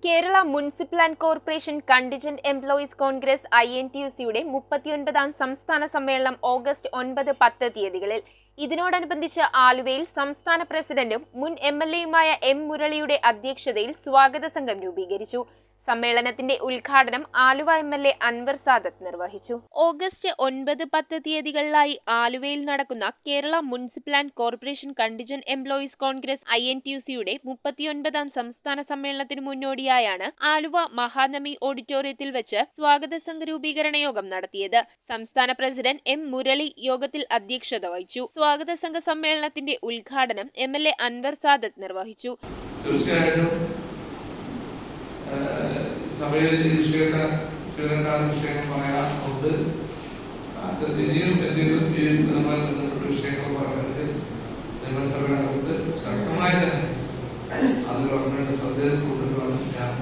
Kerala municipal and corporation contingent employees Congress INTUC-യുടെ 39ാം സംസ്ഥാന സമ്മേളനം ഓഗസ്റ്റ് 9-10 തീയതികളിൽ. ഇതിനോടനുബന്ധിച്ച് ആലുവയിൽ സംസ്ഥാന പ്രസിഡന്റും മുൻ MLA-യുമായ M. മുരളിയുടെ അധ്യക്ഷതയിൽ സ്വാഗത സംഘം രൂപീകരിച്ചു. സമ്മേളനത്തിന്റെ ഉദ്ഘാടനം ആലുവ MLA അൻവർ സാദത്ത് നിർവഹിച്ചു. ഓഗസ്റ്റ് 9-10 തീയതികളിലായി ആലുവയിൽ നടക്കുന്ന Kerala municipal and corporation contingent employees Congress INTUC-യുടെ 39ാം സംസ്ഥാന സമ്മേളനത്തിനു മുന്നോടിയായാണ് ആലുവ മഹാനവമി ഓഡിറ്റോറിയത്തിൽ വെച്ച് സ്വാഗത സംഘ രൂപീകരണ യോഗം നടത്തിയത്. സംസ്ഥാന പ്രസിഡന്റ് M. മുരളി യോഗത്തിൽ അധ്യക്ഷത വഹിച്ചു. സ്വാഗത സംഘ സമ്മേളനത്തിന്റെ ഉദ്ഘാടനം MLA അൻവർ സാദത്ത് നിർവഹിച്ചു. സഭയിൽ വിഷയങ്ങൾ പറയാറുണ്ട്. ഇനിയും എന്തെങ്കിലും നമ്മൾ വിഷയങ്ങൾ പറയുന്നത് നിയമസഭയുടെ ശക്തമായി തന്നെ അത് ഗവൺമെന്റ് ശ്രദ്ധയിൽ കൊണ്ടുവരാൻ ഞാൻ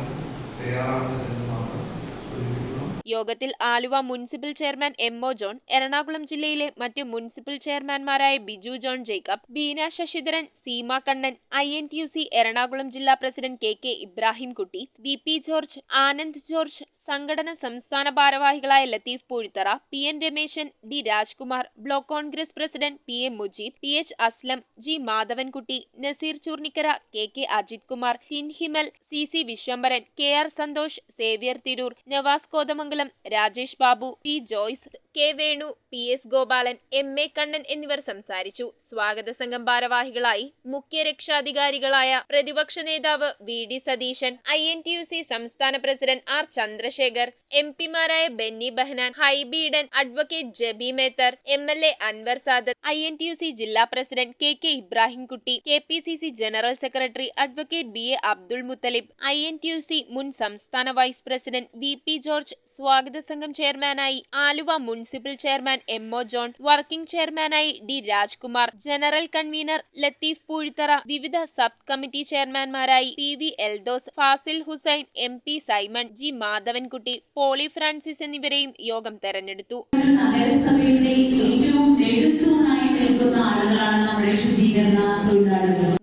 തയ്യാറാണെന്ന് മാത്രം സൂചിപ്പിക്കുന്നു. യോഗത്തിൽ Aluva municipal chairman M.O. John, Ernakulam ജില്ലയിലെ മറ്റ് മുനിസിപ്പൽ ചെയർമാൻമാരായ ബിജു ജോൺ ജേക്കബ്, ബീന ശശിധരൻ, സീമ കണ്ണൻ, INTUC എറണാകുളം ജില്ലാ president KK Ibrahimkutty, VP George, Anand George, സംഘടന സംസ്ഥാന ഭാരവാഹികളായ Latheef Poozhithara, PN Rameshan, D. Rajkumar, block Congress president PM Mujeeb, PH Aslam, G. Madhavankutty, Nazeer Choornikkara, KK Ajith Kumar, Tin Himal, CC Viswambharan, KR Santhosh, Xavier Tirur, Navas Kothamangalam, Rajesh Babu, P. Joyce, K. Venu, PS Gopalan, MA Kannan എന്നിവർ സംസാരിച്ചു. സ്വാഗത സംഘം ഭാരവാഹികളായി മുഖ്യ രക്ഷാധികാരികളായ പ്രതിപക്ഷ നേതാവ് VD സതീശൻ, INTUC സംസ്ഥാന പ്രസിഡന്റ് R. ചന്ദ്രശേഖർ, MP-മാരായ Benny Behanan, Hibi Eden, advocate Jebi Mather, MLA Anwar Sadath, INTUC ജില്ലാ president KK Ibrahimkutty, KPCC general secretary advocate BA Abdul Muthalib, INTUC മുൻ സംസ്ഥാന വൈസ് പ്രസിഡന്റ് VP ജോർജ്, സ്വാഗത സംഘം ചെയർമാനായി Aluva municipal chairman M.O. John, working ചെയർമാനായി D. Rajkumar, general convener Latheef Poozhithara, വിവിധ സബ് കമ്മിറ്റി ചെയർമാൻമാരായി PV Eldhose, Fasil Hussain, MP Simon, G. Madhavankutty, Poly Francis എന്നിവരെയും യോഗം തെരഞ്ഞെടുത്തു.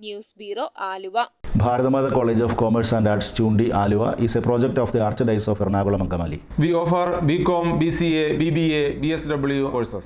News bureau, Aluva. Bharatmata College of Commerce and Arts, Chundi, Aluva is a project of the Archdiocese of Ernakulam and Kamali. We offer BCom, BCA, BBA, BSW courses.